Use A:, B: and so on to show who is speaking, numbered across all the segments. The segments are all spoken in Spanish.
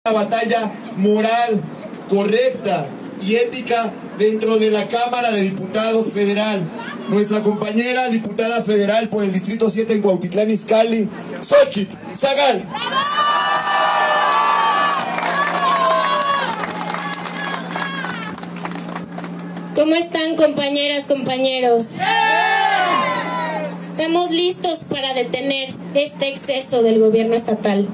A: Una batalla moral, correcta y ética dentro de la Cámara de Diputados Federal. Nuestra compañera diputada federal por el Distrito 7 en Cuautitlán Izcalli, Xochitl Zagal.
B: ¿Cómo están, compañeras, compañeros? Estamos listos para detener este exceso del gobierno estatal.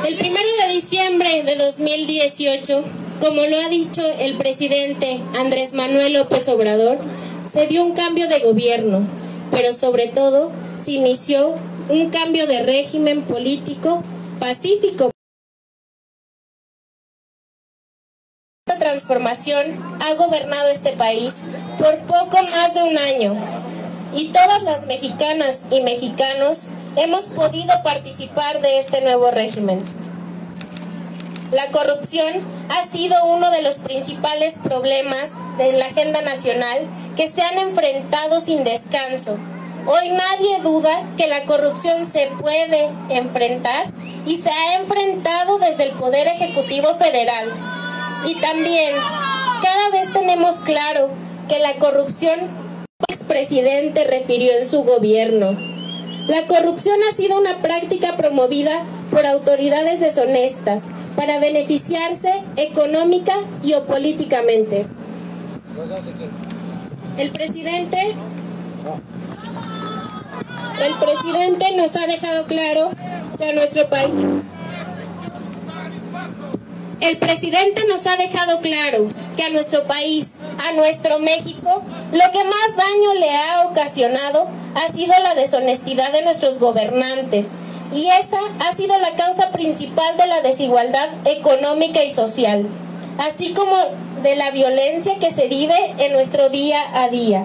B: El 1 de diciembre de 2018, como lo ha dicho el presidente Andrés Manuel López Obrador, se dio un cambio de gobierno, pero sobre todo se inició un cambio de régimen político pacífico. Esta transformación ha gobernado este país por poco más de un año y todas las mexicanas y mexicanos hemos podido participar de este nuevo régimen. La corrupción ha sido uno de los principales problemas en la agenda nacional que se han enfrentado sin descanso. Hoy nadie duda que la corrupción se puede enfrentar y se ha enfrentado desde el Poder Ejecutivo Federal. Y también cada vez tenemos claro que la corrupción, el expresidente refirió en su gobierno. La corrupción ha sido una práctica promovida por autoridades deshonestas para beneficiarse económica y o políticamente. El presidente nos ha dejado claro que a nuestro país a nuestro México, lo que más daño le ha ocasionado ha sido la deshonestidad de nuestros gobernantes, y esa ha sido la causa principal de la desigualdad económica y social, así como de la violencia que se vive en nuestro día a día.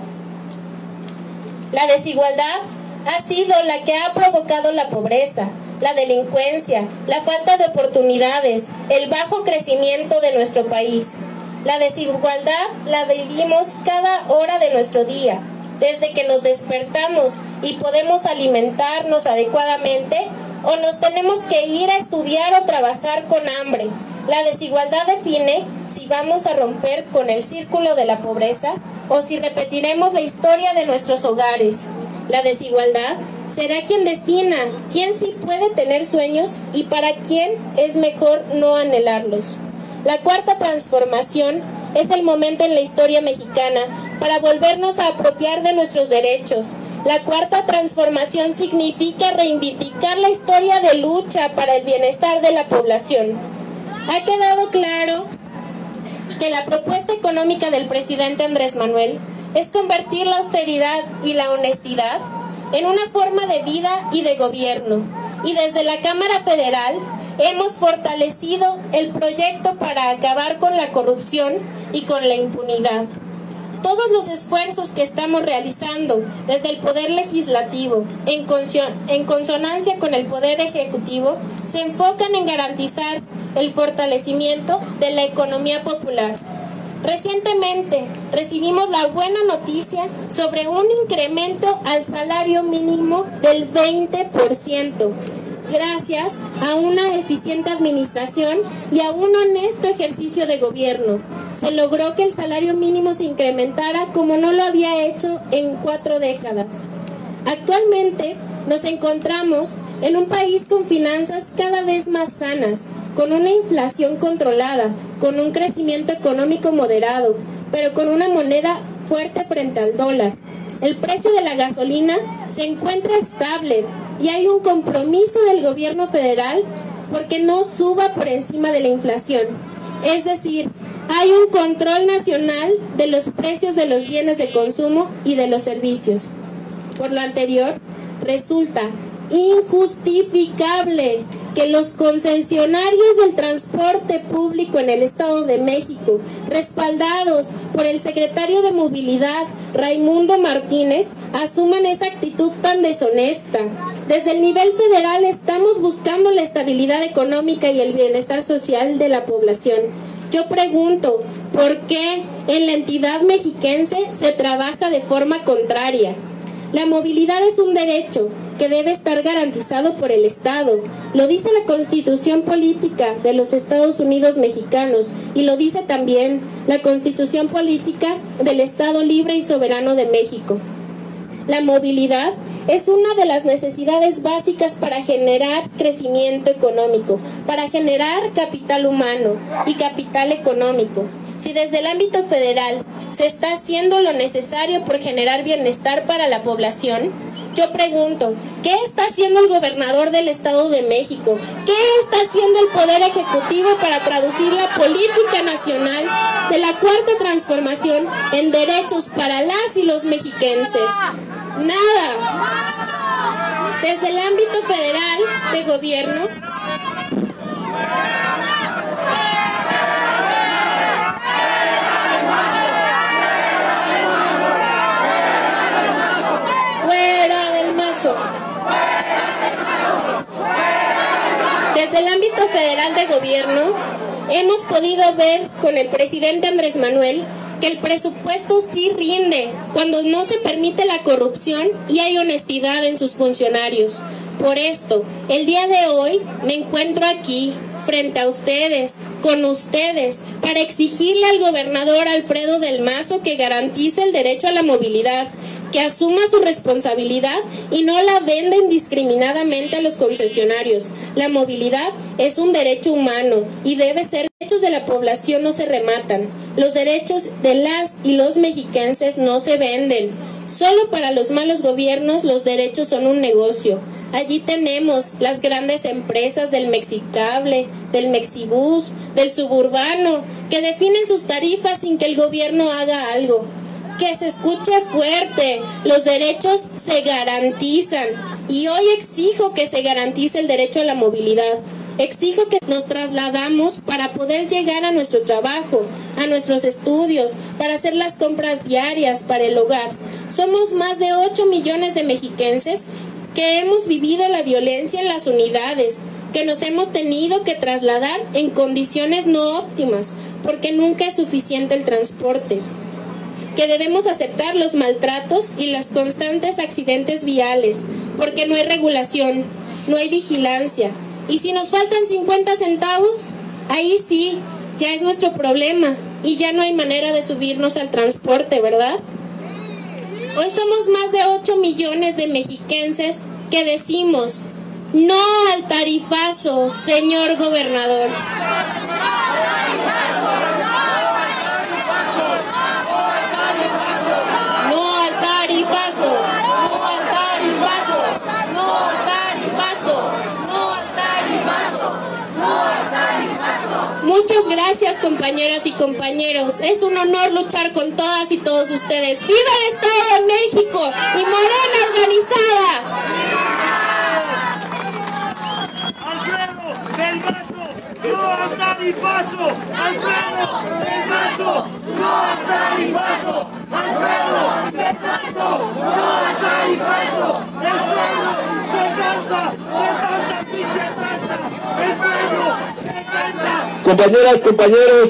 B: La desigualdad ha sido la que ha provocado la pobreza, la delincuencia, la falta de oportunidades, el bajo crecimiento de nuestro país. La desigualdad la vivimos cada hora de nuestro día, desde que nos despertamos y podemos alimentarnos adecuadamente, o nos tenemos que ir a estudiar o trabajar con hambre. La desigualdad define si vamos a romper con el círculo de la pobreza o si repetiremos la historia de nuestros hogares. La desigualdad será quien defina quién sí puede tener sueños y para quién es mejor no anhelarlos. La cuarta transformación es el momento en la historia mexicana para volvernos a apropiar de nuestros derechos. La cuarta transformación significa reivindicar la historia de lucha para el bienestar de la población. Ha quedado claro que la propuesta económica del presidente Andrés Manuel es convertir la austeridad y la honestidad en una forma de vida y de gobierno. Y desde la Cámara Federal hemos fortalecido el proyecto para acabar con la corrupción y con la impunidad. Todos los esfuerzos que estamos realizando desde el Poder Legislativo, en consonancia con el Poder Ejecutivo, se enfocan en garantizar el fortalecimiento de la economía popular. Recientemente recibimos la buena noticia sobre un incremento al salario mínimo del 20%. Gracias a una eficiente administración y a un honesto ejercicio de gobierno, se logró que el salario mínimo se incrementara como no lo había hecho en 4 décadas. Actualmente nos encontramos en un país con finanzas cada vez más sanas, con una inflación controlada, con un crecimiento económico moderado, pero con una moneda fuerte frente al dólar. El precio de la gasolina se encuentra estable y hay un compromiso del gobierno federal porque no suba por encima de la inflación. Es decir, hay un control nacional de los precios de los bienes de consumo y de los servicios. Por lo anterior, resulta injustificable que los concesionarios del transporte público en el Estado de México, respaldados por el secretario de Movilidad, Raimundo Martínez, asuman esa actitud tan deshonesta. Desde el nivel federal estamos buscando la estabilidad económica y el bienestar social de la población. Yo pregunto, ¿por qué en la entidad mexiquense se trabaja de forma contraria? La movilidad es un derecho que debe estar garantizado por el Estado. Lo dice la Constitución Política de los Estados Unidos Mexicanos y lo dice también la Constitución Política del Estado Libre y Soberano de México. La movilidad es una de las necesidades básicas para generar crecimiento económico, para generar capital humano y capital económico. Si desde el ámbito federal se está haciendo lo necesario por generar bienestar para la población, yo pregunto, ¿qué está haciendo el gobernador del Estado de México? ¿Qué está haciendo el Poder Ejecutivo para traducir la política nacional de la Cuarta Transformación en derechos para las y los mexiquenses? Nada. Desde el ámbito federal de gobierno, fuera del mazo. Desde el ámbito federal de gobierno, hemos podido ver con el presidente Andrés Manuel que el presupuesto sí rinde cuando no se permite la corrupción y hay honestidad en sus funcionarios. Por esto, el día de hoy me encuentro aquí, frente a ustedes, con ustedes, para exigirle al gobernador Alfredo del Mazo que garantice el derecho a la movilidad, que asuma su responsabilidad y no la venda indiscriminadamente a los concesionarios. La movilidad es un derecho humano y debe ser. Los derechos de la población no se rematan. Los derechos de las y los mexiquenses no se venden. Solo para los malos gobiernos los derechos son un negocio. Allí tenemos las grandes empresas del Mexicable, del Mexibus, del Suburbano, que definen sus tarifas sin que el gobierno haga algo. Que se escuche fuerte, los derechos se garantizan y hoy exijo que se garantice el derecho a la movilidad. Exijo que nos trasladamos para poder llegar a nuestro trabajo, a nuestros estudios, para hacer las compras diarias para el hogar. Somos más de 8 millones de mexiquenses que hemos vivido la violencia en las unidades, que nos hemos tenido que trasladar en condiciones no óptimas, porque nunca es suficiente el transporte. Que debemos aceptar los maltratos y los constantes accidentes viales, porque no hay regulación, no hay vigilancia. Y si nos faltan 50 centavos, ahí sí, ya es nuestro problema y ya no hay manera de subirnos al transporte, ¿verdad? Hoy somos más de 8 millones de mexiquenses que decimos no al tarifazo, señor gobernador. No al tarifazo, no al tarifazo, no al tarifazo, no al tarifazo, no al tarifazo. Muchas gracias, compañeras y compañeros. Es un honor luchar con todas y todos ustedes. ¡Viva el Estado de México y Morena organizada!
C: ¡Alfredo del Mazo, no al tarifazo! ¡Alfredo del Mazo, no al tarifazo! ¡Alfredo del Mazo, no al tarifazo! ¡El pueblo se cansa de tanta pinche tasa! ¡El pueblo se cansa!
A: Compañeras, compañeros,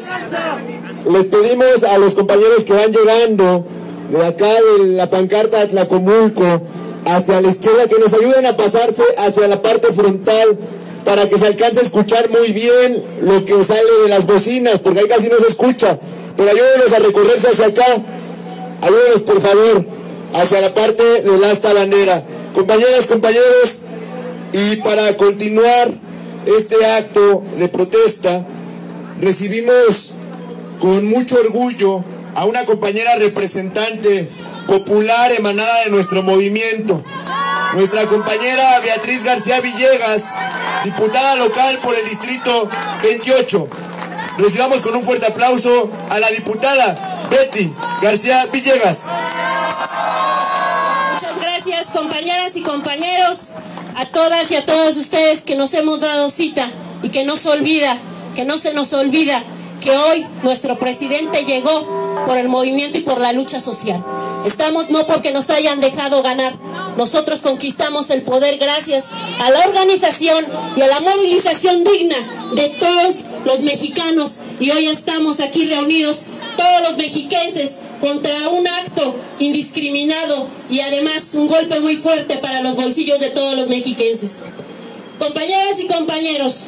A: les pedimos a los compañeros que van llegando de acá de la pancarta de Atlacomulco hacia la izquierda que nos ayuden a pasarse hacia la parte frontal para que se alcance a escuchar muy bien lo que sale de las bocinas, porque ahí casi no se escucha. Pero ayúdenos a recorrerse hacia acá, ayúdenos por favor hacia la parte del asta bandera. Compañeras, compañeros, y para continuar este acto de protesta, recibimos con mucho orgullo a una compañera representante popular emanada de nuestro movimiento, nuestra compañera Beatriz García Villegas, diputada local por el distrito 28. Recibamos con un fuerte aplauso a la diputada Betty García Villegas.
D: Muchas gracias, compañeras y compañeros, a todas y a todos ustedes que nos hemos dado cita y que no se nos olvida que hoy nuestro presidente llegó por el movimiento y por la lucha social. Estamos no porque nos hayan dejado ganar, nosotros conquistamos el poder gracias a la organización y a la movilización digna de todos los mexicanos y hoy estamos aquí reunidos todos los mexiquenses contra un acto indiscriminado y además un golpe muy fuerte para los bolsillos de todos los mexiquenses. Compañeras y compañeros,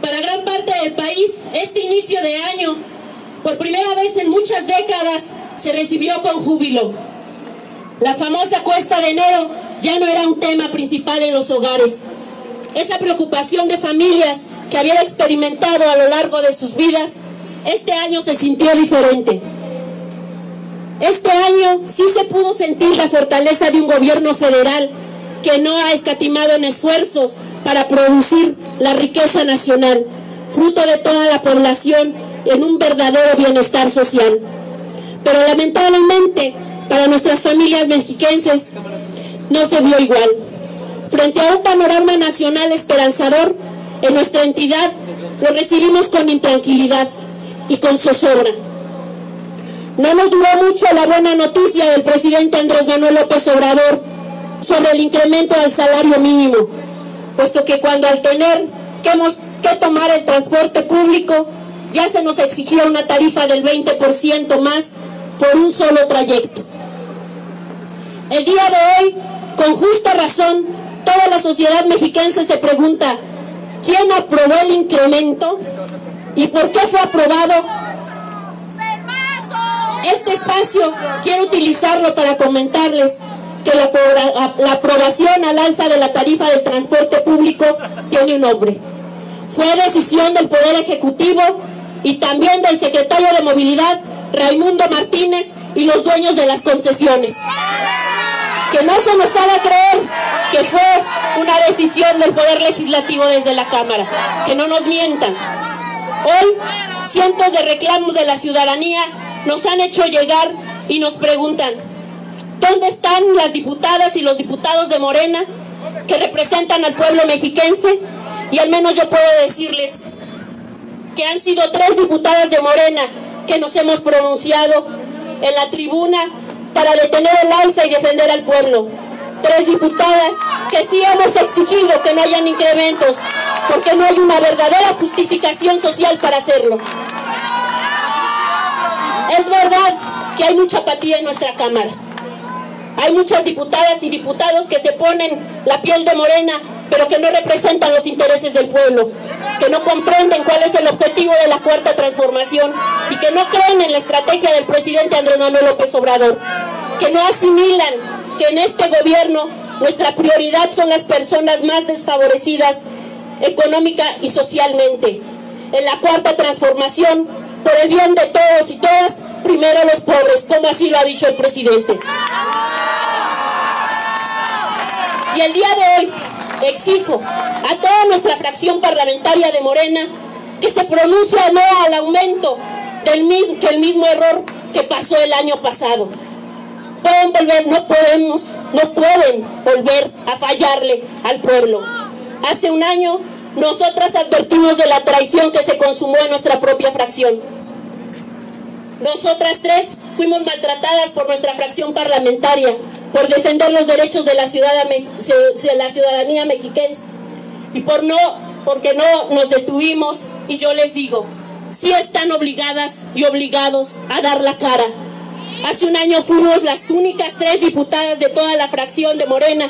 D: para gran parte del país, este inicio de año, por primera vez en muchas décadas, se recibió con júbilo. La famosa cuesta de enero ya no era un tema principal en los hogares. Esa preocupación de familias que habían experimentado a lo largo de sus vidas, este año se sintió diferente. Este año sí se pudo sentir la fortaleza de un gobierno federal que no ha escatimado en esfuerzos para producir la riqueza nacional, fruto de toda la población en un verdadero bienestar social. Pero lamentablemente, para nuestras familias mexiquenses, no se vio igual. Frente a un panorama nacional esperanzador, en nuestra entidad lo recibimos con intranquilidad y con zozobra. No nos duró mucho la buena noticia del presidente Andrés Manuel López Obrador sobre el incremento del salario mínimo, puesto que cuando al tener que tomar el transporte público, ya se nos exigía una tarifa del 20% más por un solo trayecto. El día de hoy, con justa razón, toda la sociedad mexiquense se pregunta, ¿quién aprobó el incremento? ¿Y por qué fue aprobado? Este espacio quiero utilizarlo para comentarles que la aprobación al alza de la tarifa del transporte público tiene un nombre. Fue decisión del Poder Ejecutivo y también del secretario de Movilidad, Raimundo Martínez, y los dueños de las concesiones. Que no se nos haga creer que fue una decisión del Poder Legislativo desde la Cámara. Que no nos mientan. Hoy, cientos de reclamos de la ciudadanía nos han hecho llegar y nos preguntan, ¿dónde están las diputadas y los diputados de Morena que representan al pueblo mexiquense? Y al menos yo puedo decirles que han sido 3 diputadas de Morena que nos hemos pronunciado en la tribuna para detener el alza y defender al pueblo. 3 diputadas que sí hemos exigido que no hayan incrementos, porque no hay una verdadera justificación social para hacerlo. Es verdad que hay mucha apatía en nuestra Cámara. Hay muchas diputadas y diputados que se ponen la piel de morena, pero que no representan los intereses del pueblo, que no comprenden cuál es el objetivo de la Cuarta Transformación y que no creen en la estrategia del presidente Andrés Manuel López Obrador, que no asimilan que en este gobierno nuestra prioridad son las personas más desfavorecidas económica y socialmente. En la Cuarta Transformación, por el bien de todos y todas, primero los pobres, como así lo ha dicho el presidente. Y el día de hoy exijo a toda nuestra fracción parlamentaria de Morena que se pronuncie no al aumento del mismo error que pasó el año pasado. No pueden volver a fallarle al pueblo. Hace un año nosotras advertimos de la traición que se consumó en nuestra propia fracción. Nosotras 3 fuimos maltratadas por nuestra fracción parlamentaria por defender los derechos de la ciudadanía mexiquense y porque no nos detuvimos. Y yo les digo, sí están obligadas y obligados a dar la cara. Hace un año fuimos las únicas 3 diputadas de toda la fracción de Morena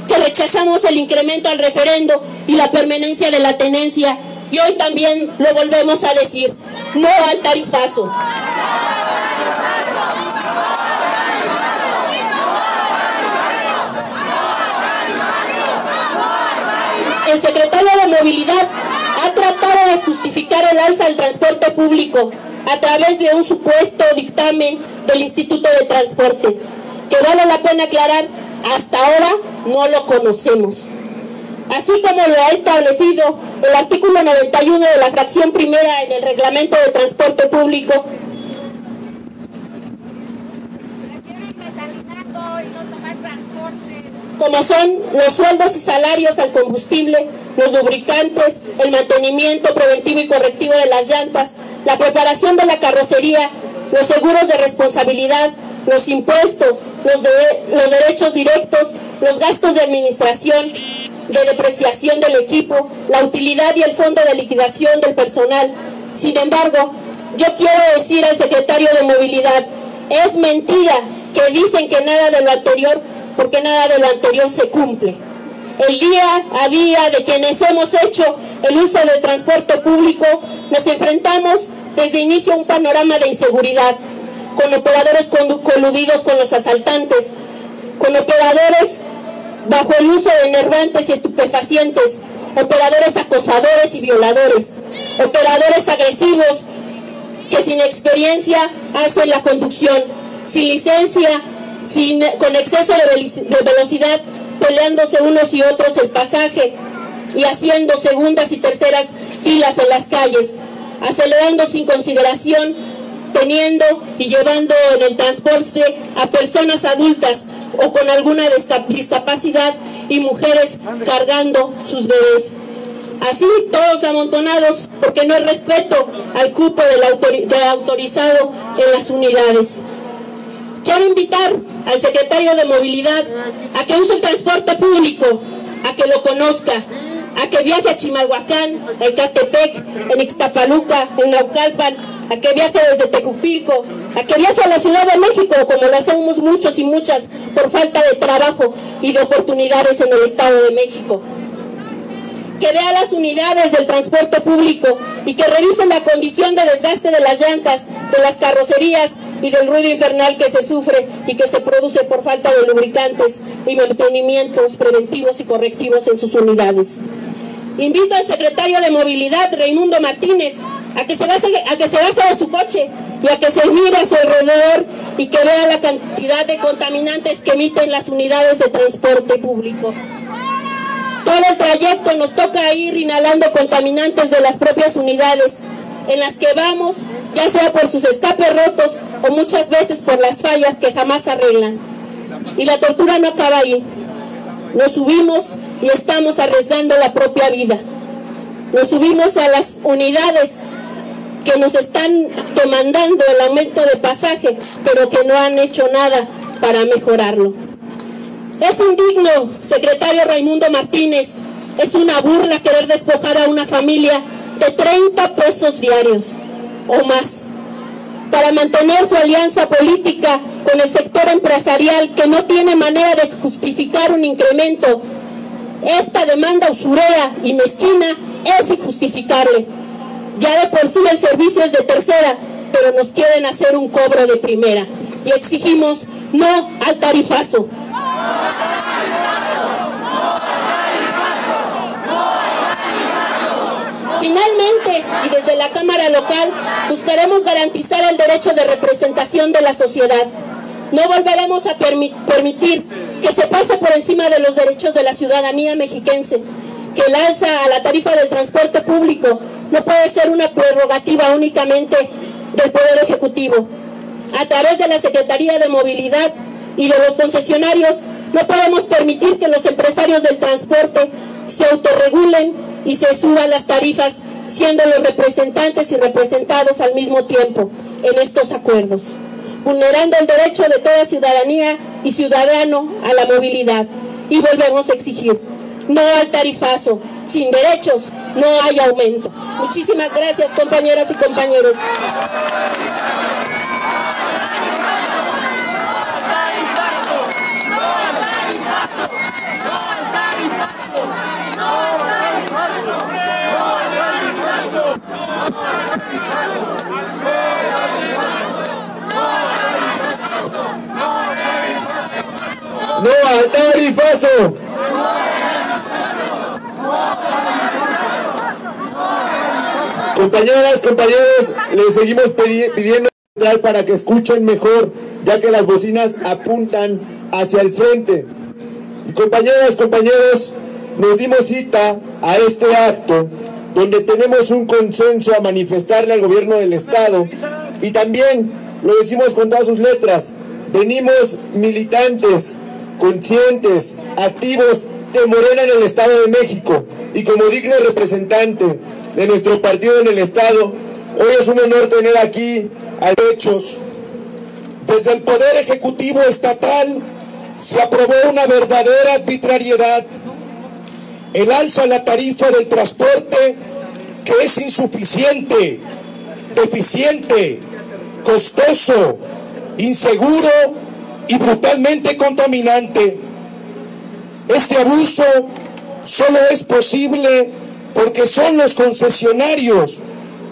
D: que rechazamos el incremento al referendo y la permanencia de la tenencia, y hoy también lo volvemos a decir, no al tarifazo. El secretario de Movilidad ha tratado de justificar el alza del transporte público a través de un supuesto dictamen del Instituto de Transporte, que vale la pena aclarar, hasta ahora no lo conocemos. Así como lo ha establecido el artículo 91 de la fracción primera en el Reglamento de Transporte Público, como son los sueldos y salarios al combustible, los lubricantes, el mantenimiento preventivo y correctivo de las llantas, la preparación de la carrocería, los seguros de responsabilidad, los impuestos, los derechos directos, los gastos de administración, de depreciación del equipo, la utilidad y el fondo de liquidación del personal. Sin embargo, yo quiero decir al secretario de Movilidad Es mentira que dicen que nada de lo anterior, porque nada de lo anterior se cumple. El día a día de quienes hemos hecho el uso del transporte público, nos enfrentamos desde inicio a un panorama de inseguridad, con operadores coludidos con los asaltantes, con operadores bajo el uso de enervantes y estupefacientes, operadores acosadores y violadores, operadores agresivos que sin experiencia hacen la conducción, sin licencia, con exceso de velocidad, peleándose unos y otros el pasaje y haciendo segundas y terceras filas en las calles, acelerando sin consideración, teniendo y llevando en el transporte a personas adultas o con alguna discapacidad y mujeres cargando sus bebés. Así todos amontonados porque no hay respeto al cupo del autorizado en las unidades. Quiero invitar al secretario de Movilidad a que use el transporte público, a que lo conozca, a que viaje a Chimalhuacán, a Ecatepec, en Ixtapaluca, en Naucalpan, a que viaje desde Tejupilco, a que viaje a la Ciudad de México, como lo hacemos muchos y muchas por falta de trabajo y de oportunidades en el Estado de México. Que vea las unidades del transporte público y que revise la condición de desgaste de las llantas, de las carrocerías y del ruido infernal que se sufre y que se produce por falta de lubricantes y mantenimientos preventivos y correctivos en sus unidades. Invito al secretario de Movilidad, Raimundo Martínez, a que se baje de su coche y a que se mire a su alrededor y que vea la cantidad de contaminantes que emiten las unidades de transporte público. Todo el trayecto nos toca ir inhalando contaminantes de las propias unidades en las que vamos, ya sea por sus escapes rotos o muchas veces por las fallas que jamás arreglan. Y la tortura no acaba ahí. Nos subimos y estamos arriesgando la propia vida. Nos subimos a las unidades que nos están demandando el aumento de pasaje, pero que no han hecho nada para mejorarlo. Es indigno, secretario Raimundo Martínez, es una burla querer despojar a una familia de 30 pesos diarios o más para mantener su alianza política con el sector empresarial que no tiene manera de justificar un incremento. Esta demanda usurera y mezquina es injustificable. Ya de por sí el servicio es de tercera, pero nos quieren hacer un cobro de primera y exigimos no al tarifazo. Finalmente, y desde la Cámara local, buscaremos garantizar el derecho de representación de la sociedad. No volveremos a permitir que se pase por encima de los derechos de la ciudadanía mexiquense, que el alza a la tarifa del transporte público no puede ser una prerrogativa únicamente del Poder Ejecutivo. A través de la Secretaría de Movilidad y de los concesionarios, no podemos permitir que los empresarios del transporte se autorregulen y se suban las tarifas, siendo los representantes y representados al mismo tiempo en estos acuerdos, vulnerando el derecho de toda ciudadanía y ciudadano a la movilidad. Y volvemos a exigir, no al tarifazo, sin derechos no hay aumento. Muchísimas gracias, compañeras y compañeros.
A: ¡No al tarifazo! Compañeras, compañeros, les seguimos pidiendo para que escuchen mejor, ya que las bocinas apuntan hacia el frente. Compañeras, compañeros, nos dimos cita a este acto donde tenemos un consenso a manifestarle al gobierno del estado, y también lo decimos con todas sus letras: venimos militantes, conscientes, activos de Morena en el Estado de México, y como digno representante de nuestro partido en el estado, hoy es un honor tener aquí a hechos. Desde el Poder Ejecutivo Estatal se aprobó una verdadera arbitrariedad, el alza a la tarifa del transporte, que es insuficiente, deficiente, costoso,
E: inseguro y brutalmente contaminante. Este abuso solo es posible porque son los concesionarios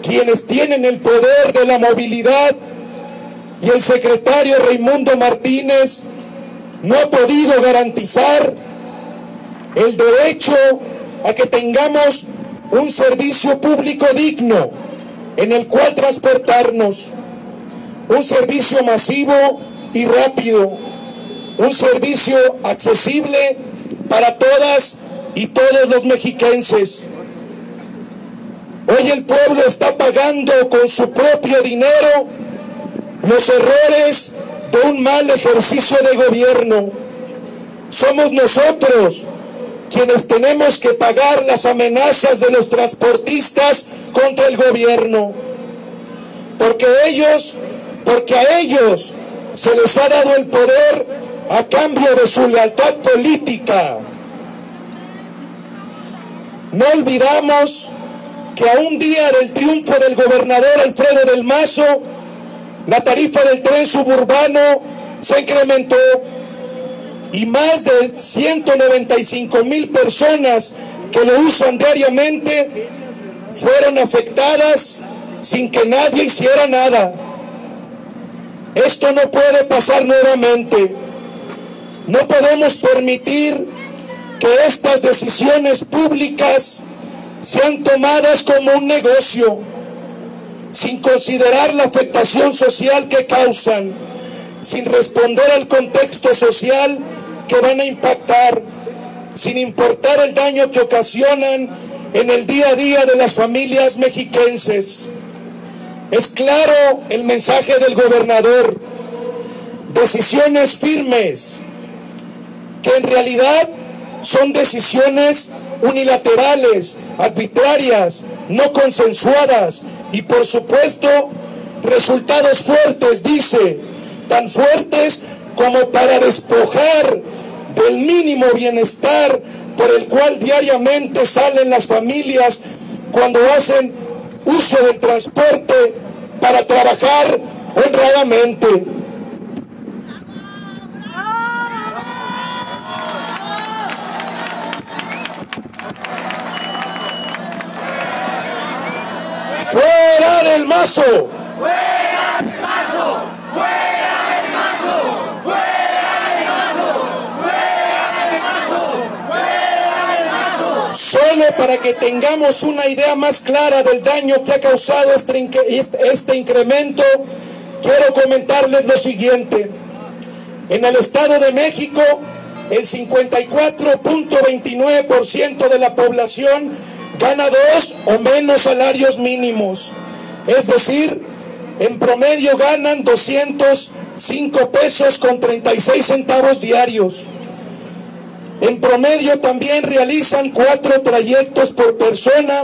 E: quienes tienen el poder de la movilidad, y el secretario Raimundo Martínez no ha podido garantizar el derecho a que tengamos un servicio público digno en el cual transportarnos, un servicio masivo y rápido, un servicio accesible para todas y todos los mexiquenses. Hoy el pueblo está pagando con su propio dinero los errores de un mal ejercicio de gobierno. Somos nosotros quienes tenemos que pagar las amenazas de los transportistas contra el gobierno, porque a ellos se les ha dado el poder a cambio de su lealtad política. No olvidamos que a un día del triunfo del gobernador Alfredo del Mazo, la tarifa del tren suburbano se incrementó y más de 195,000 personas que lo usan diariamente fueron afectadas sin que nadie hiciera nada. Esto no puede pasar nuevamente. No podemos permitir que estas decisiones públicas sean tomadas como un negocio, sin considerar la afectación social que causan, sin responder al contexto social que van a impactar, sin importar el daño que ocasionan en el día a día de las familias mexiquenses. Es claro el mensaje del gobernador: decisiones firmes, que en realidad son decisiones unilaterales, arbitrarias, no consensuadas y por supuesto resultados fuertes, dice, tan fuertes como para despojar del mínimo bienestar por el cual diariamente salen las familias cuando hacen uso del transporte para trabajar honradamente. ¡Fuera del Mazo!
C: ¡Fuera del Mazo! ¡Fuera del Mazo! ¡Fuera del Mazo! ¡Fuera del Mazo! ¡Fuera del Mazo!
E: Solo para que tengamos una idea más clara del daño que ha causado este incremento, quiero comentarles lo siguiente. En el Estado de México, el 54.29% de la población gana 2 o menos salarios mínimos. Es decir, en promedio ganan 205 pesos con 36 centavos diarios. En promedio también realizan 4 trayectos por persona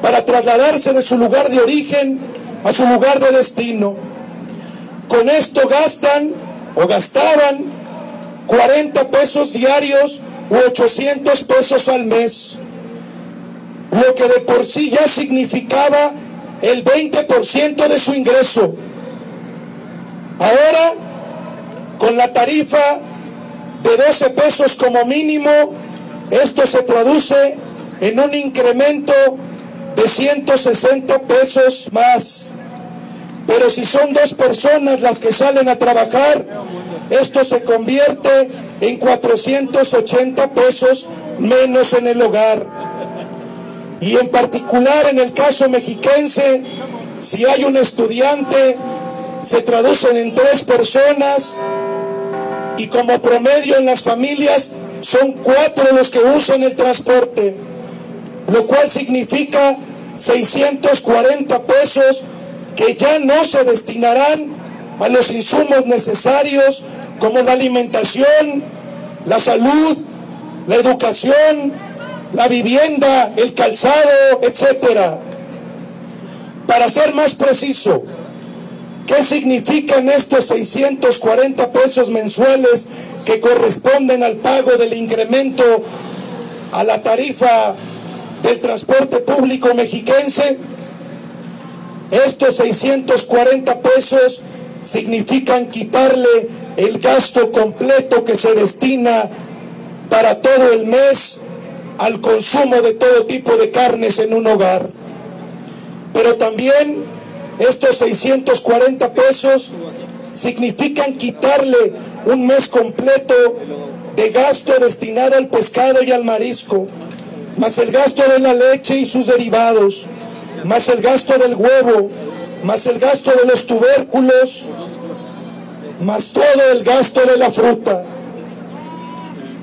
E: para trasladarse de su lugar de origen a su lugar de destino. Con esto gastan o gastaban 40 pesos diarios u 800 pesos al mes, lo que de por sí ya significaba el 20% de su ingreso. Ahora, con la tarifa de 12 pesos como mínimo, esto se traduce en un incremento de 160 pesos más. Pero si son 2 personas las que salen a trabajar, esto se convierte en 480 pesos menos en el hogar. Y en particular en el caso mexiquense, si hay un estudiante, se traducen en 3 personas y como promedio en las familias son 4 los que usan el transporte, lo cual significa 640 pesos que ya no se destinarán a los insumos necesarios como la alimentación, la salud, la educación, la vivienda, el calzado, etcétera. Para ser más preciso, ¿qué significan estos 640 pesos mensuales que corresponden al pago del incremento a la tarifa del transporte público mexiquense? Estos 640 pesos significan quitarle el gasto completo que se destina para todo el mes al consumo de todo tipo de carnes en un hogar. Pero también estos 640 pesos significan quitarle un mes completo de gasto destinado al pescado y al marisco, más el gasto de la leche y sus derivados, más el gasto del huevo, más el gasto de los tubérculos, más todo el gasto de la fruta.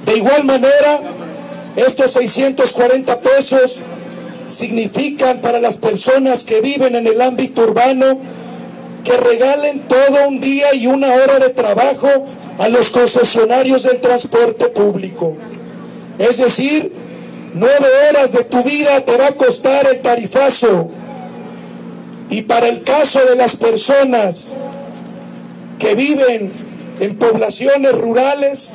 E: De igual manera, estos 640 pesos significan para las personas que viven en el ámbito urbano que regalen todo un día y una hora de trabajo a los concesionarios del transporte público. Es decir, 9 horas de tu vida te va a costar el tarifazo. Y para el caso de las personas que viven en poblaciones rurales,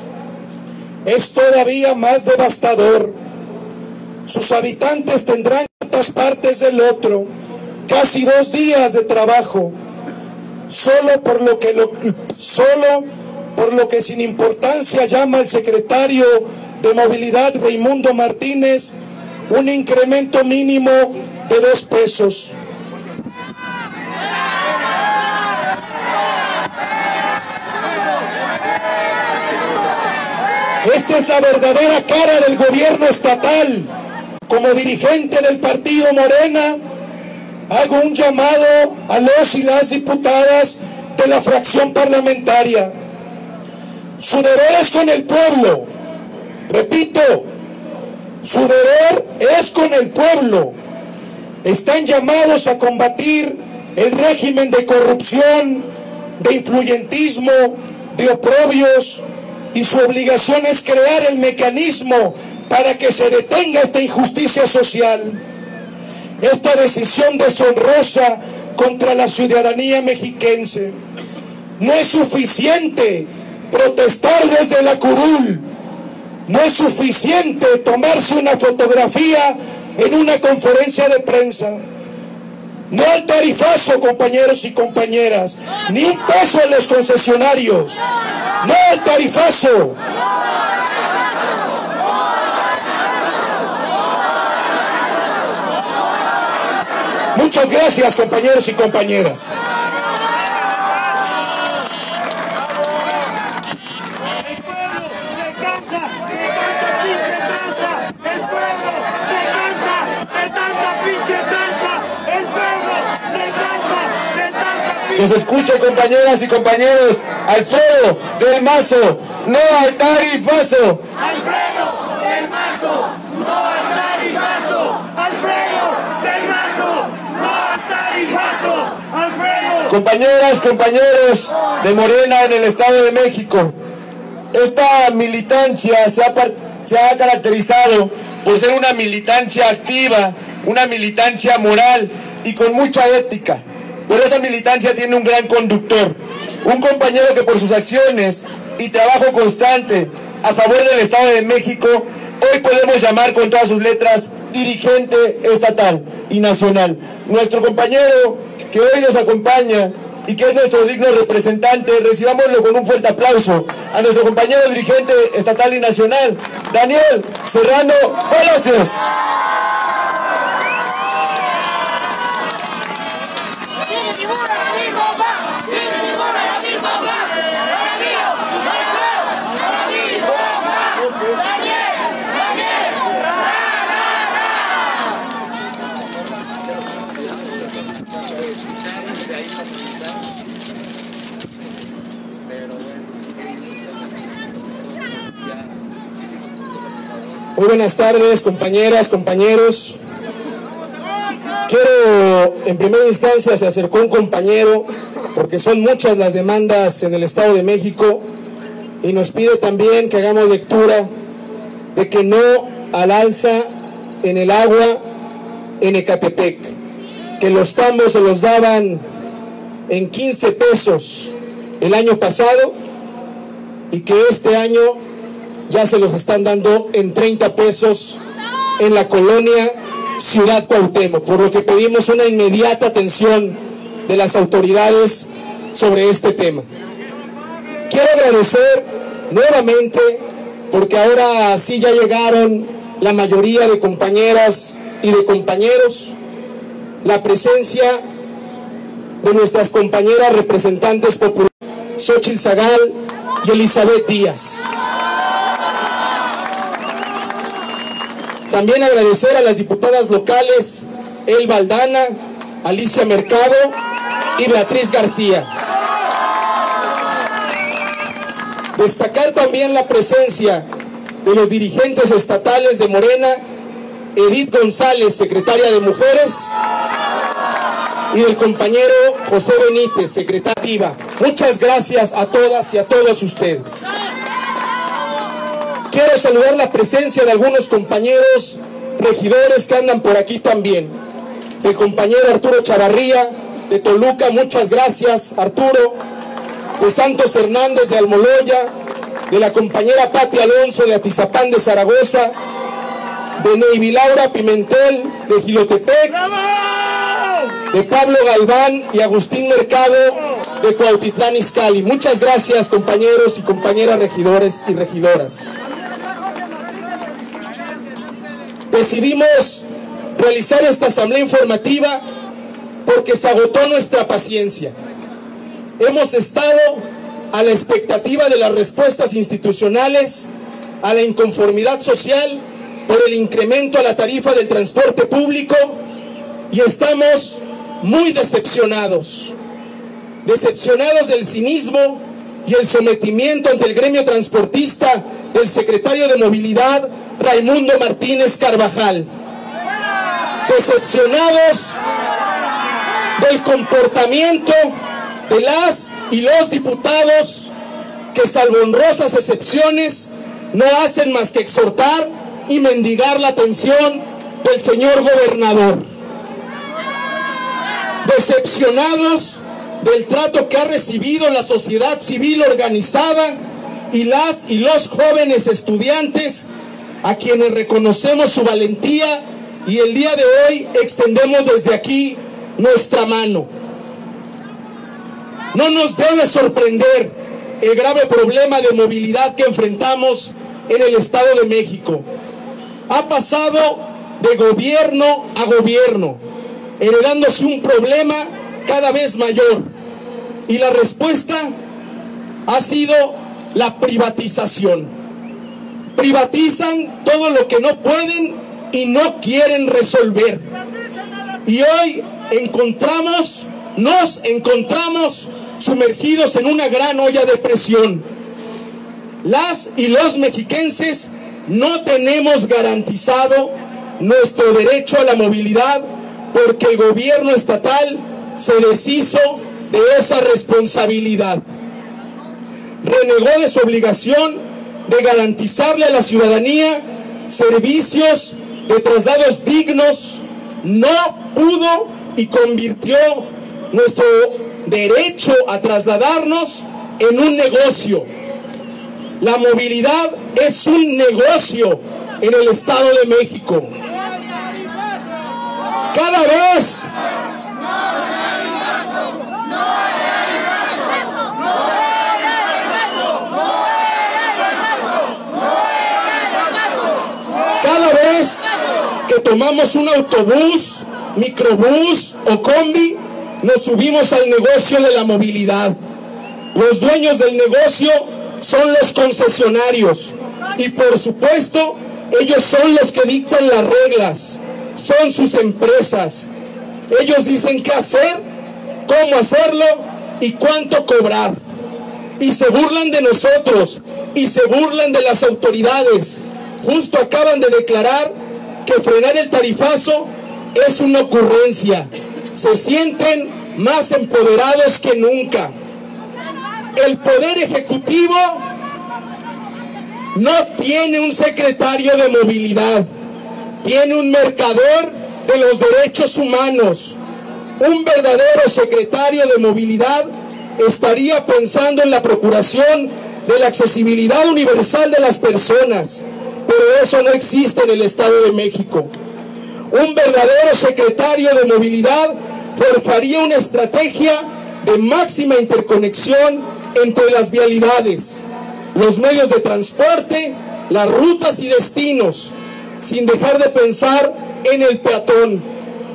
E: es todavía más devastador. Sus habitantes tendrán en todas partes del otro casi 2 días de trabajo, solo por lo que sin importancia llama el secretario de Movilidad, Raimundo Martínez, un incremento mínimo de 2 pesos. Esta es la verdadera cara del gobierno estatal. Como dirigente del partido Morena, hago un llamado a los y las diputadas de la fracción parlamentaria. Su deber es con el pueblo. Repito, su deber es con el pueblo. Están llamados a combatir el régimen de corrupción, de influyentismo, de oprobios, y su obligación es crear el mecanismo para que se detenga esta injusticia social. Esta decisión deshonrosa contra la ciudadanía mexiquense. No es suficiente protestar desde la curul. No es suficiente tomarse una fotografía en una conferencia de prensa. No al tarifazo, compañeros y compañeras. Ni un peso a los concesionarios. No al tarifazo. Muchas gracias, compañeros y compañeras. Que se escuche, compañeras y compañeros. Alfredo del Mazo, no al tarifazo.
C: Alfredo del Mazo, no al tarifazo. Alfredo del Mazo, no al tarifazo. Alfredo.
A: Compañeras, compañeros de Morena en el Estado de México, esta militancia se ha caracterizado por ser una militancia activa, una militancia moral y con mucha ética. Pero esa militancia tiene un gran conductor, un compañero que por sus acciones y trabajo constante a favor del Estado de México, hoy podemos llamar con todas sus letras dirigente estatal y nacional. Nuestro compañero que hoy nos acompaña y que es nuestro digno representante, recibámoslo con un fuerte aplauso a nuestro compañero dirigente estatal y nacional, Daniel Serrano Palacios.
E: Muy buenas tardes, compañeras, compañeros. Quiero, en primera instancia, se acercó un compañero, porque son muchas las demandas en el Estado de México, y nos pide también que hagamos lectura de que no al alza en el agua en Ecatepec, que los tambos se los daban en 15 pesos el año pasado, y que este año ya se los están dando en 30 pesos en la colonia Ciudad Cuauhtémoc, por lo que pedimos una inmediata atención de las autoridades sobre este tema. Quiero agradecer nuevamente, porque ahora sí ya llegaron la mayoría de compañeras y de compañeros, la presencia de nuestras compañeras representantes populares, Xóchitl Zagal y Elizabeth Díaz. También agradecer a las diputadas locales Elba Aldana, Alicia Mercado y Beatriz García. Destacar también la presencia de los dirigentes estatales de Morena, Edith González, secretaria de Mujeres, y del compañero José Benítez, secretaria. Muchas gracias a todas y a todos ustedes. Quiero saludar la presencia de algunos compañeros regidores que andan por aquí también. Del compañero Arturo Chavarría, de Toluca, muchas gracias, Arturo. De Santos Hernández, de Almoloya, de la compañera Pati Alonso, de Atizapán de Zaragoza, de Neivi Laura Pimentel, de Jilotepec, de Pablo Galván y Agustín Mercado, de Cuautitlán Izcalli. Muchas gracias, compañeros y compañeras regidores y regidoras. Decidimos realizar esta asamblea informativa porque se agotó nuestra paciencia. Hemos estado a la expectativa de las respuestas institucionales, a la inconformidad social por el incremento a la tarifa del transporte público, y estamos muy decepcionados del cinismo y el sometimiento ante el gremio transportista del secretario de Movilidad, Raimundo Martínez Carvajal. Decepcionados del comportamiento de las y los diputados que, salvo honrosas excepciones, no hacen más que exhortar y mendigar la atención del señor gobernador. Decepcionados del trato que ha recibido la sociedad civil organizada y las y los jóvenes estudiantes, a quienes reconocemos su valentía y el día de hoy extendemos desde aquí nuestra mano. No nos debe sorprender el grave problema de movilidad que enfrentamos en el Estado de México. Ha pasado de gobierno a gobierno, heredándose un problema cada vez mayor, y la respuesta ha sido la privatización. Privatizan todo lo que no pueden y no quieren resolver. Y hoy nos encontramos sumergidos en una gran olla de presión. Las y los mexiquenses no tenemos garantizado nuestro derecho a la movilidad porque el gobierno estatal se deshizo de esa responsabilidad. Renegó de su obligación de garantizarle a la ciudadanía servicios de traslados dignos, no pudo y convirtió nuestro derecho a trasladarnos en un negocio. La movilidad es un negocio en el Estado de México. Cada vez que tomamos un autobús, microbús o combi, nos subimos al negocio de la movilidad. Los dueños del negocio son los concesionarios y, por supuesto, ellos son los que dictan las reglas, son sus empresas. Ellos dicen qué hacer, cómo hacerlo y cuánto cobrar. Y se burlan de nosotros y se burlan de las autoridades. Justo acaban de declarar que frenar el tarifazo es una ocurrencia. Se sienten más empoderados que nunca. El Poder Ejecutivo no tiene un secretario de movilidad, tiene un mercader de los derechos humanos. Un verdadero secretario de movilidad estaría pensando en la procuración de la accesibilidad universal de las personas, pero eso no existe en el Estado de México. Un verdadero secretario de movilidad forjaría una estrategia de máxima interconexión entre las vialidades, los medios de transporte, las rutas y destinos, sin dejar de pensar en el peatón,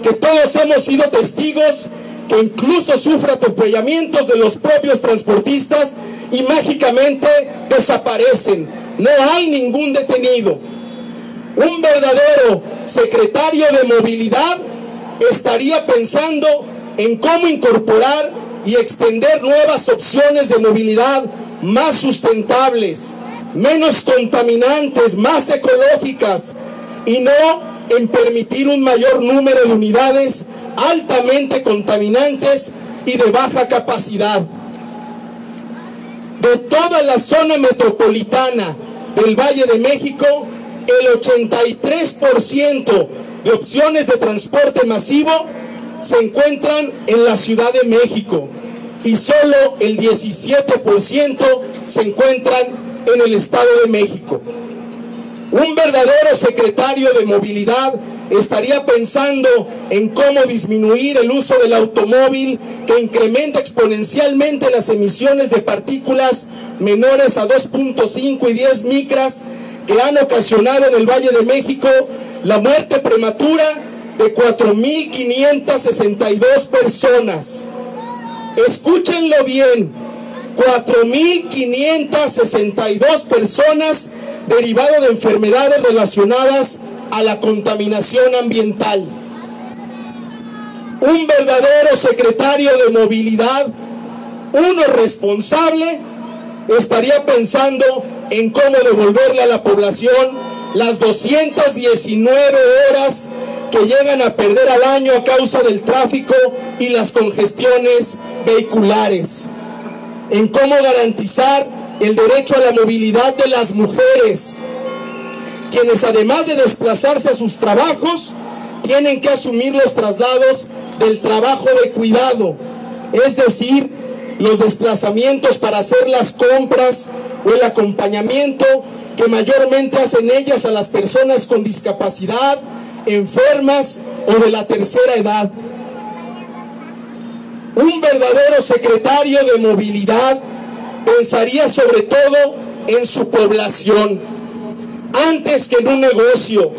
E: que todos hemos sido testigos que incluso sufre atropellamientos de los propios transportistas y mágicamente desaparecen. No hay ningún detenido. Un verdadero secretario de movilidad estaría pensando en cómo incorporar y extender nuevas opciones de movilidad más sustentables, menos contaminantes, más ecológicas, y no en permitir un mayor número de unidades altamente contaminantes y de baja capacidad. De toda la zona metropolitana del Valle de México, el 83% de opciones de transporte masivo se encuentran en la Ciudad de México y solo el 17% se encuentran en el Estado de México. Un verdadero secretario de movilidad estaría pensando en cómo disminuir el uso del automóvil, que incrementa exponencialmente las emisiones de partículas menores a 2.5 y 10 micras, que han ocasionado en el Valle de México la muerte prematura de 4.562 personas. Escúchenlo bien, 4.562 personas derivado de enfermedades relacionadas a la contaminación ambiental. Un verdadero secretario de movilidad, uno responsable, estaría pensando en cómo devolverle a la población las 219 horas que llegan a perder al año a causa del tráfico y las congestiones vehiculares, en cómo garantizar el derecho a la movilidad de las mujeres, quienes además de desplazarse a sus trabajos, tienen que asumir los traslados del trabajo de cuidado, es decir, los desplazamientos para hacer las compras o el acompañamiento que mayormente hacen ellas a las personas con discapacidad, enfermas o de la tercera edad. Un verdadero secretario de movilidad pensaría sobre todo en su población, antes que en un negocio,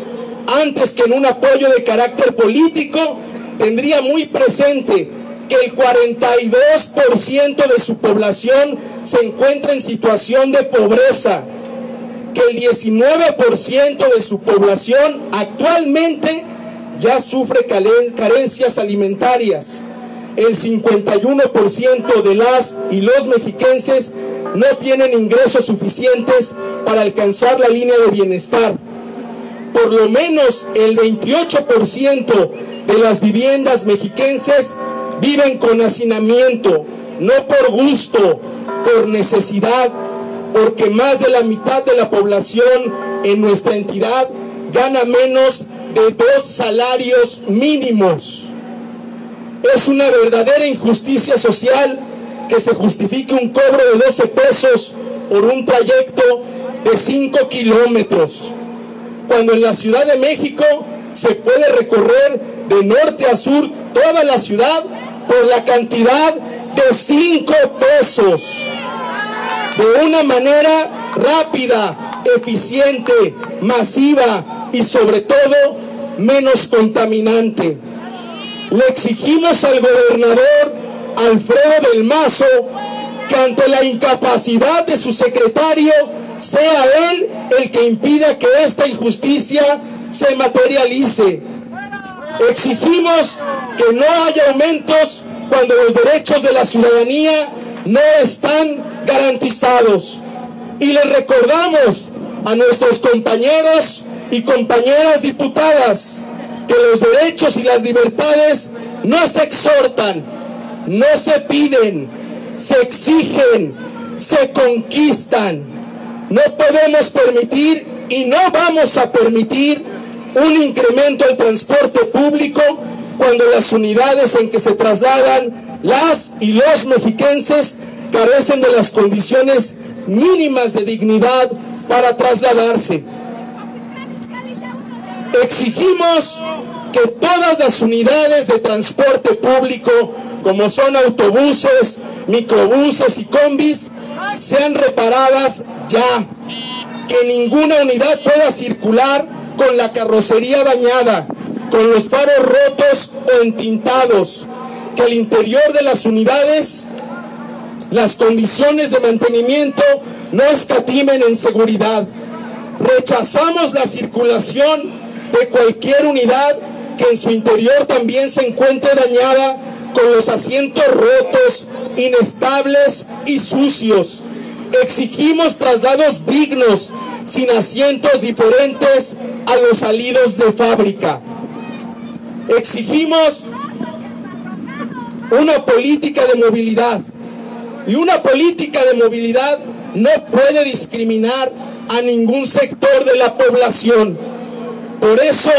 E: antes que en un apoyo de carácter político. Tendría muy presente que el 42% de su población se encuentra en situación de pobreza, que el 19% de su población actualmente ya sufre carencias alimentarias. El 51% de las y los mexiquenses no tienen ingresos suficientes para alcanzar la línea de bienestar. Por lo menos el 28% de las viviendas mexiquenses viven con hacinamiento, no por gusto, por necesidad, porque más de la mitad de la población en nuestra entidad gana menos de 2 salarios mínimos. Es una verdadera injusticia social que se justifique un cobro de 12 pesos por un trayecto de 5 kilómetros, cuando en la Ciudad de México se puede recorrer de norte a sur toda la ciudad por la cantidad de 5 pesos, de una manera rápida, eficiente, masiva y sobre todo menos contaminante. Le exigimos al gobernador Alfredo del Mazo que ante la incapacidad de su secretario sea él el que impida que esta injusticia se materialice. Exigimos que no haya aumentos cuando los derechos de la ciudadanía no están garantizados. Y les recordamos a nuestros compañeros y compañeras diputadas que los derechos y las libertades no se exhortan, no se piden, se exigen, se conquistan. No podemos permitir y no vamos a permitir un incremento al transporte público cuando las unidades en que se trasladan las y los mexiquenses carecen de las condiciones mínimas de dignidad para trasladarse. Exigimos que todas las unidades de transporte público como son autobuses, microbuses y combis, sean reparadas ya. Que ninguna unidad pueda circular con la carrocería dañada, con los faros rotos o entintados. Que al interior de las unidades las condiciones de mantenimiento no escatimen en seguridad. Rechazamos la circulación de cualquier unidad que en su interior también se encuentre dañada, con los asientos rotos, inestables y sucios. Exigimos traslados dignos, sin asientos diferentes a los salidos de fábrica. Exigimos una política de movilidad, y una política de movilidad no puede discriminar a ningún sector de la población. Por eso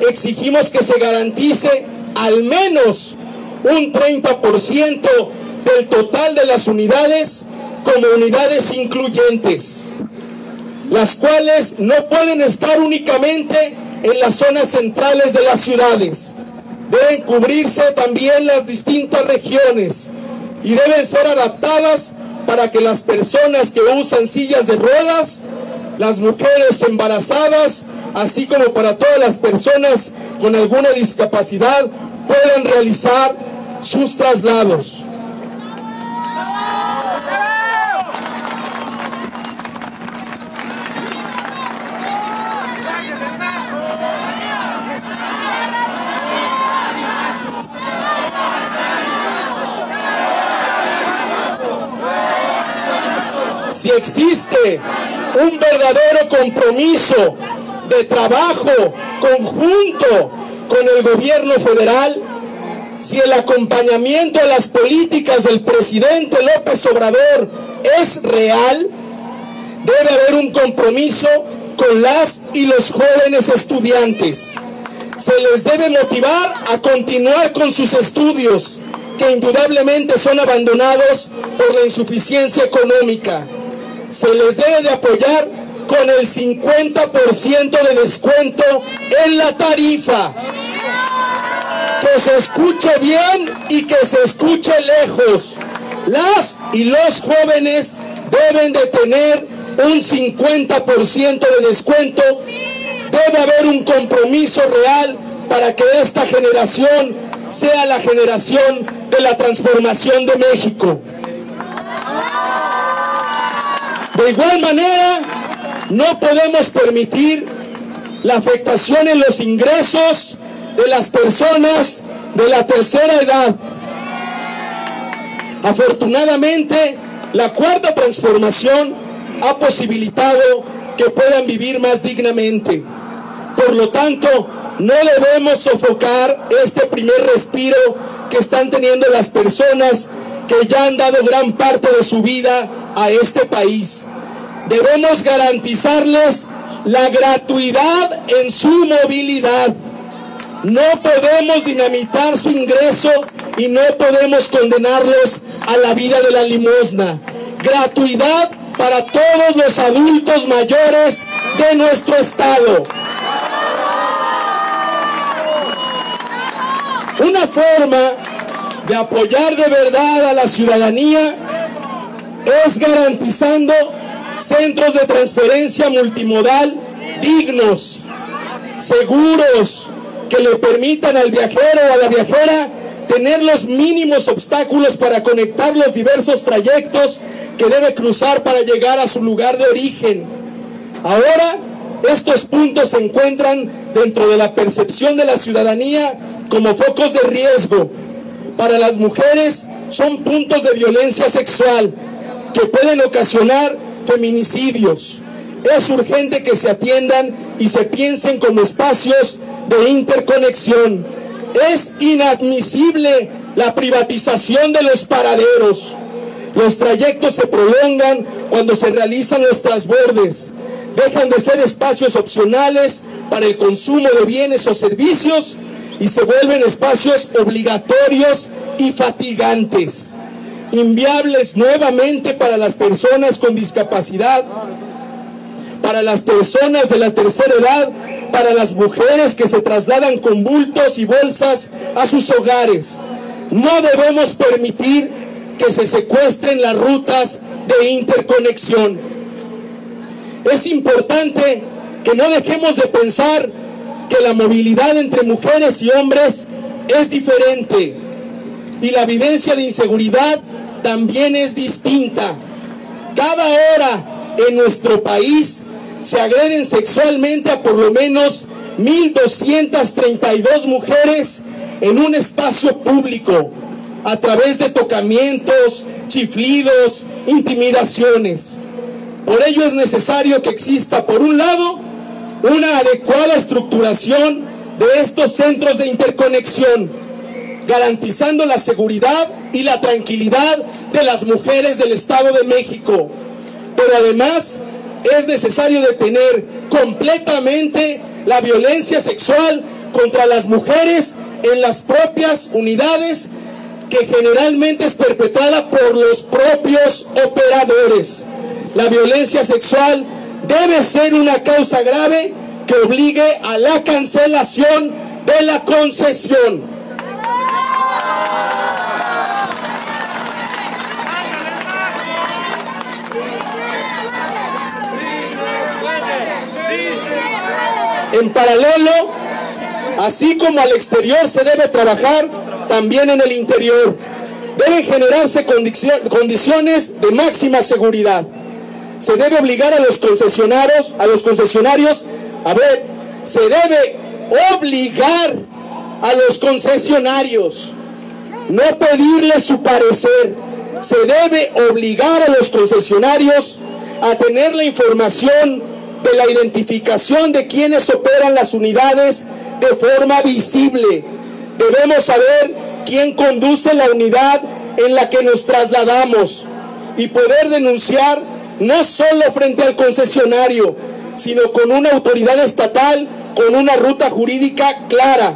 E: exigimos que se garantice al menos un 30% del total de las unidades como unidades incluyentes, las cuales no pueden estar únicamente en las zonas centrales de las ciudades. Deben cubrirse también las distintas regiones y deben ser adaptadas para que las personas que usan sillas de ruedas, las mujeres embarazadas, así como para todas las personas con alguna discapacidad, puedan realizar sus traslados. Si existe un verdadero compromiso de trabajo conjunto con el gobierno federal, si el acompañamiento a las políticas del presidente López Obrador es real, debe haber un compromiso con las y los jóvenes estudiantes. Se les debe motivar a continuar con sus estudios, que indudablemente son abandonados por la insuficiencia económica. Se les debe de apoyar con el 50% de descuento en la tarifa. Que se escuche bien y que se escuche lejos. Las y los jóvenes deben de tener un 50% de descuento. Debe haber un compromiso real para que esta generación sea la generación de la transformación de México. De igual manera, no podemos permitir la afectación en los ingresos de las personas de la tercera edad. Afortunadamente, la cuarta transformación ha posibilitado que puedan vivir más dignamente. Por lo tanto, no debemos sofocar este primer respiro que están teniendo las personas que ya han dado gran parte de su vida a este país. Debemos garantizarles la gratuidad en su movilidad. No podemos dinamitar su ingreso y no podemos condenarlos a la vida de la limosna. Gratuidad para todos los adultos mayores de nuestro estado. Una forma de apoyar de verdad a la ciudadanía es garantizando centros de transferencia multimodal dignos, seguros, que le permitan al viajero o a la viajera tener los mínimos obstáculos para conectar los diversos trayectos que debe cruzar para llegar a su lugar de origen. Ahora, estos puntos se encuentran dentro de la percepción de la ciudadanía como focos de riesgo. Para las mujeres son puntos de violencia sexual que pueden ocasionar feminicidios. Es urgente que se atiendan y se piensen como espacios de interconexión. Es inadmisible la privatización de los paraderos. Los trayectos se prolongan cuando se realizan los transbordes. Dejan de ser espacios opcionales para el consumo de bienes o servicios y se vuelven espacios obligatorios y fatigantes, inviables nuevamente para las personas con discapacidad, para las personas de la tercera edad, para las mujeres que se trasladan con bultos y bolsas a sus hogares. No debemos permitir que se secuestren las rutas de interconexión. Es importante que no dejemos de pensar que la movilidad entre mujeres y hombres es diferente y la vivencia de inseguridad también es distinta. Cada hora en nuestro país se agreden sexualmente a por lo menos 1,232 mujeres en un espacio público a través de tocamientos, chiflidos, intimidaciones. Por ello es necesario que exista, por un lado, una adecuada estructuración de estos centros de interconexión, garantizando la seguridad y la tranquilidad de las mujeres del Estado de México. Pero además es necesario detener completamente la violencia sexual contra las mujeres en las propias unidades, que generalmente es perpetrada por los propios operadores. La violencia sexual debe ser una causa grave que obligue a la cancelación de la concesión. En paralelo, así como al exterior se debe trabajar, también en el interior deben generarse condiciones de máxima seguridad. Se debe obligar a los concesionarios, se debe obligar a los concesionarios, no pedirles su parecer, se debe obligar a los concesionarios a tener la información de la identificación de quienes operan las unidades de forma visible. Debemos saber quién conduce la unidad en la que nos trasladamos y poder denunciar no solo frente al concesionario, sino con una autoridad estatal con una ruta jurídica clara.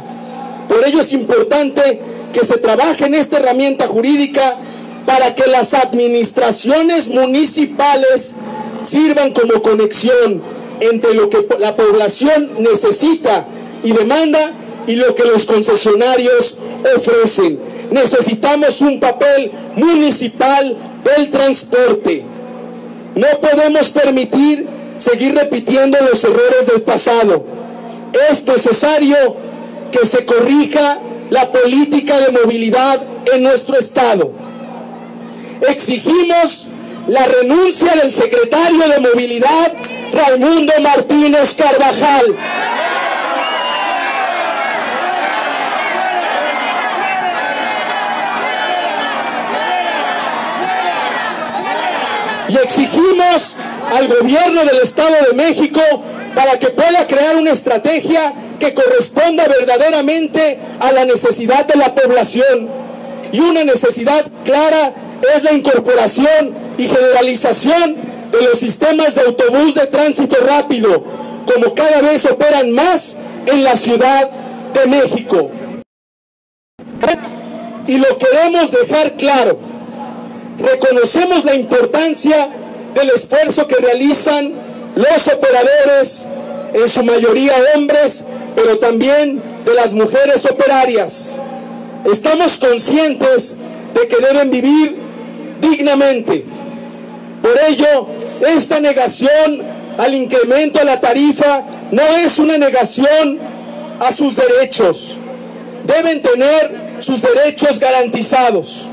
E: Por ello es importante que se trabaje en esta herramienta jurídica para que las administraciones municipales sirvan como conexión entre lo que la población necesita y demanda y lo que los concesionarios ofrecen. Necesitamos un papel municipal del transporte. No podemos permitir seguir repitiendo los errores del pasado. Es necesario que se corrija la política de movilidad en nuestro estado. Exigimos la renuncia del secretario de Movilidad, Raimundo Martínez Carvajal. Y exigimos al gobierno del Estado de México para que pueda crear una estrategia que corresponda verdaderamente a la necesidad de la población. Y una necesidad clara es la incorporación y generalización de los sistemas de autobús de tránsito rápido, como cada vez operan más en la Ciudad de México. Y lo queremos dejar claro. Reconocemos la importancia del esfuerzo que realizan los operadores, en su mayoría hombres, pero también de las mujeres operarias. Estamos conscientes de que deben vivir dignamente. Por ello, esta negación al incremento de la tarifa no es una negación a sus derechos. Deben tener sus derechos garantizados.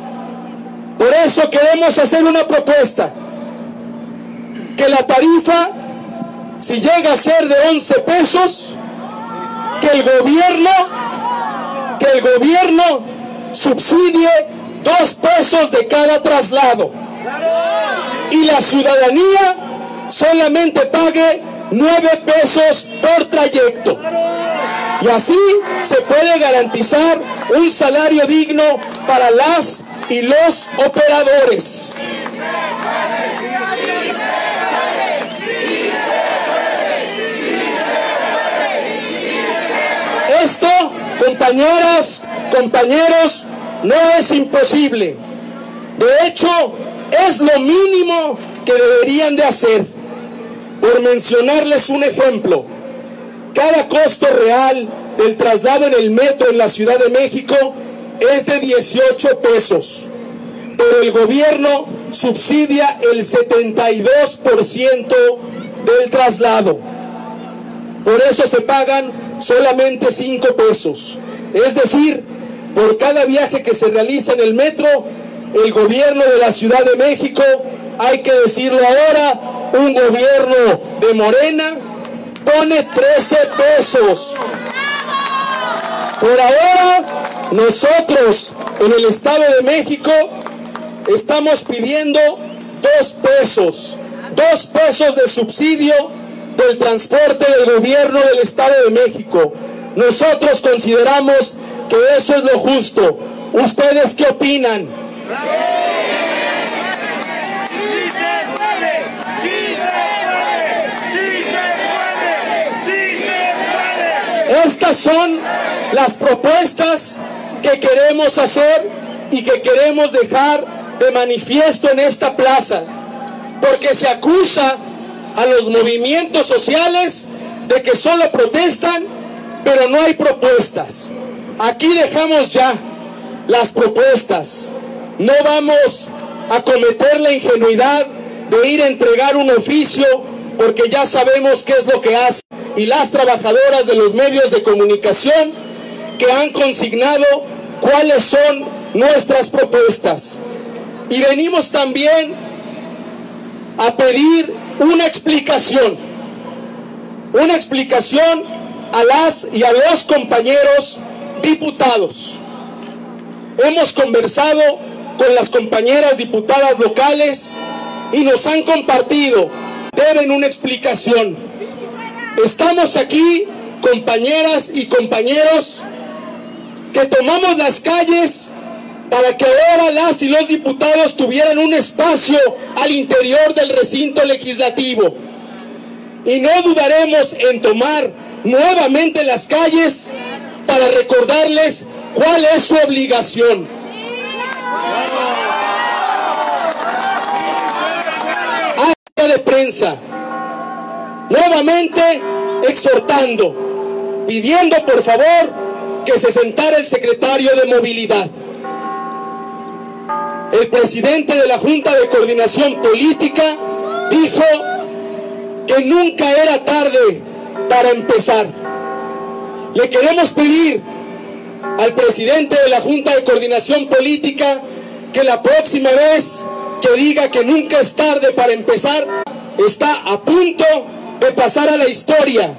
E: Por eso queremos hacer una propuesta, que la tarifa, si llega a ser de 11 pesos, que el gobierno subsidie 2 pesos de cada traslado y la ciudadanía solamente pague 9 pesos por trayecto. Y así se puede garantizar un salario digno para las y los operadores. Esto, compañeras, compañeros, no es imposible. De hecho, es lo mínimo que deberían de hacer. Por mencionarles un ejemplo, cada costo real del traslado en el metro en la Ciudad de México es de 18 pesos, pero el gobierno subsidia el 72% del traslado. Por eso se pagan solamente 5 pesos. Es decir, por cada viaje que se realiza en el metro, el gobierno de la Ciudad de México, hay que decirlo ahora, un gobierno de Morena, pone 13 pesos. Por ahora, nosotros en el Estado de México estamos pidiendo 2 pesos. 2 pesos de subsidio del transporte del gobierno del Estado de México. Nosotros consideramos que eso es lo justo. ¿Ustedes qué opinan? Estas son las propuestas que queremos hacer y que queremos dejar de manifiesto en esta plaza, porque se acusa a los movimientos sociales de que solo protestan, pero no hay propuestas. Aquí dejamos ya las propuestas. No vamos a cometer la ingenuidad de ir a entregar un oficio, porque ya sabemos qué es lo que hacen. Y las trabajadoras de los medios de comunicación que han consignado cuáles son nuestras propuestas. Y venimos también a pedir una explicación a las y a los compañeros diputados. Hemos conversado con las compañeras diputadas locales y nos han compartido, deben una explicación. Estamos aquí, compañeras y compañeros, que tomamos las calles para que ahora las y los diputados tuvieran un espacio al interior del recinto legislativo. Y no dudaremos en tomar nuevamente las calles para recordarles cuál es su obligación. Acta de prensa, nuevamente exhortando, pidiendo por favor que se sentara el secretario de Movilidad. El presidente de la Junta de Coordinación Política dijo que nunca era tarde para empezar. Le queremos pedir al presidente de la Junta de Coordinación Política que la próxima vez que diga que nunca es tarde para empezar, está a punto de pasar a la historia,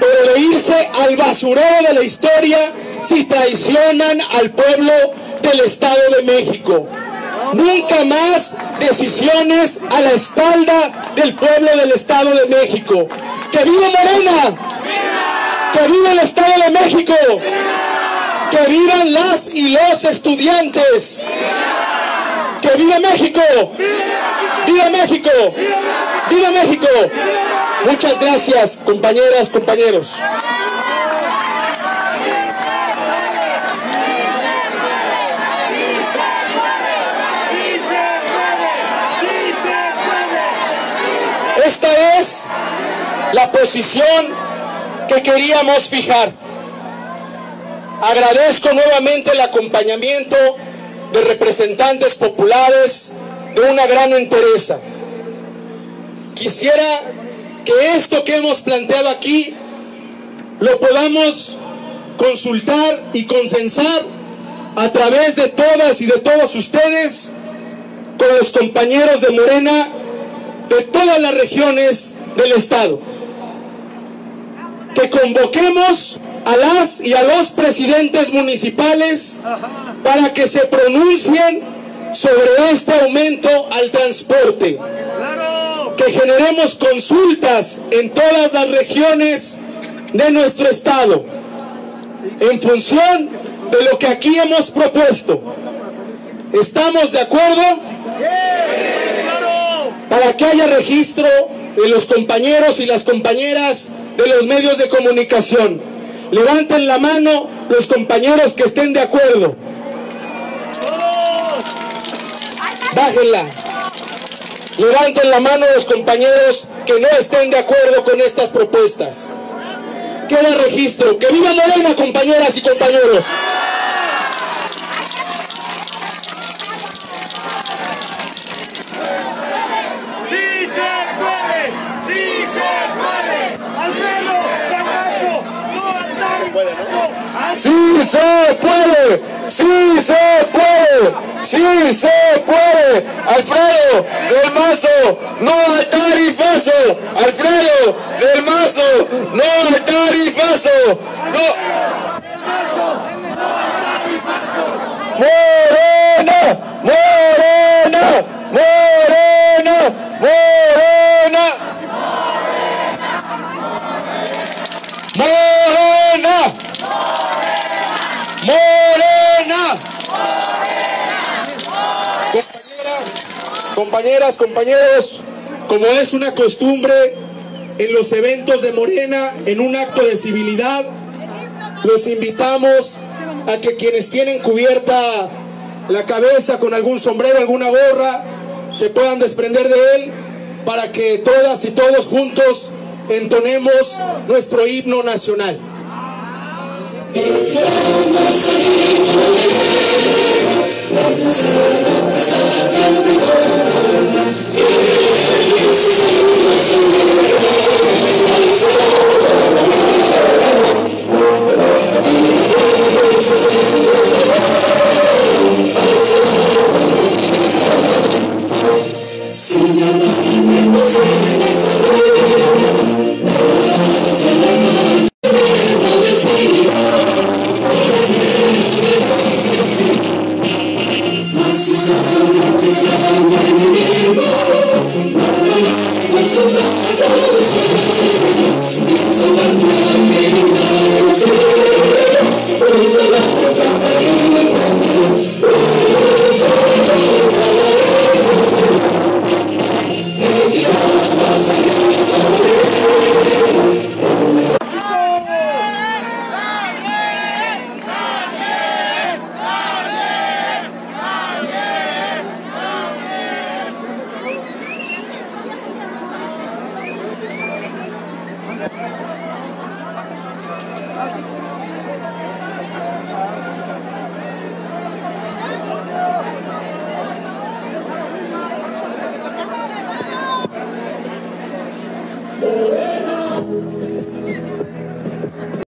E: pero de irse al basurero de la historia si traicionan al pueblo del Estado de México. Nunca más decisiones a la espalda del pueblo del Estado de México. ¡Que viva Morena! ¡Que viva el Estado de México! ¡Que vivan las y los estudiantes! ¡Que viva México! ¡Viva México! ¡Viva México! Muchas gracias, compañeras, compañeros. Esta es la posición que queríamos fijar. Agradezco nuevamente el acompañamiento de representantes populares de una gran entereza. Quisiera que esto que hemos planteado aquí lo podamos consultar y consensar a través de todas y de todos ustedes con los compañeros de Morena de todas las regiones del Estado. Que convoquemos a las y a los presidentes municipales para que se pronuncien sobre este aumento al transporte. Que generemos consultas en todas las regiones de nuestro estado en función de lo que aquí hemos propuesto. ¿Estamos de acuerdo? Para que haya registro de los compañeros y las compañeras de los medios de comunicación. Levanten la mano los compañeros que estén de acuerdo. Bájenla. Levanten la mano los compañeros que no estén de acuerdo con estas propuestas. Queda registro. ¡Que viva Morena, compañeras y compañeros!
A: ¡Sí se puede! ¡Alfredo del Mazo, no al tarifazo! ¡Alfredo del Mazo, no al tarifazo! ¡No! ¡Morena! ¡Morena! ¡Morena! ¡Morena! ¡Morena! ¡Morena! Compañeras, compañeros, como es una costumbre en los eventos de Morena, en un acto de civilidad, los invitamos a que quienes tienen cubierta la cabeza con algún sombrero, alguna gorra, se puedan desprender de él para que todas y todos juntos entonemos nuestro himno nacional.
F: Jerusalem.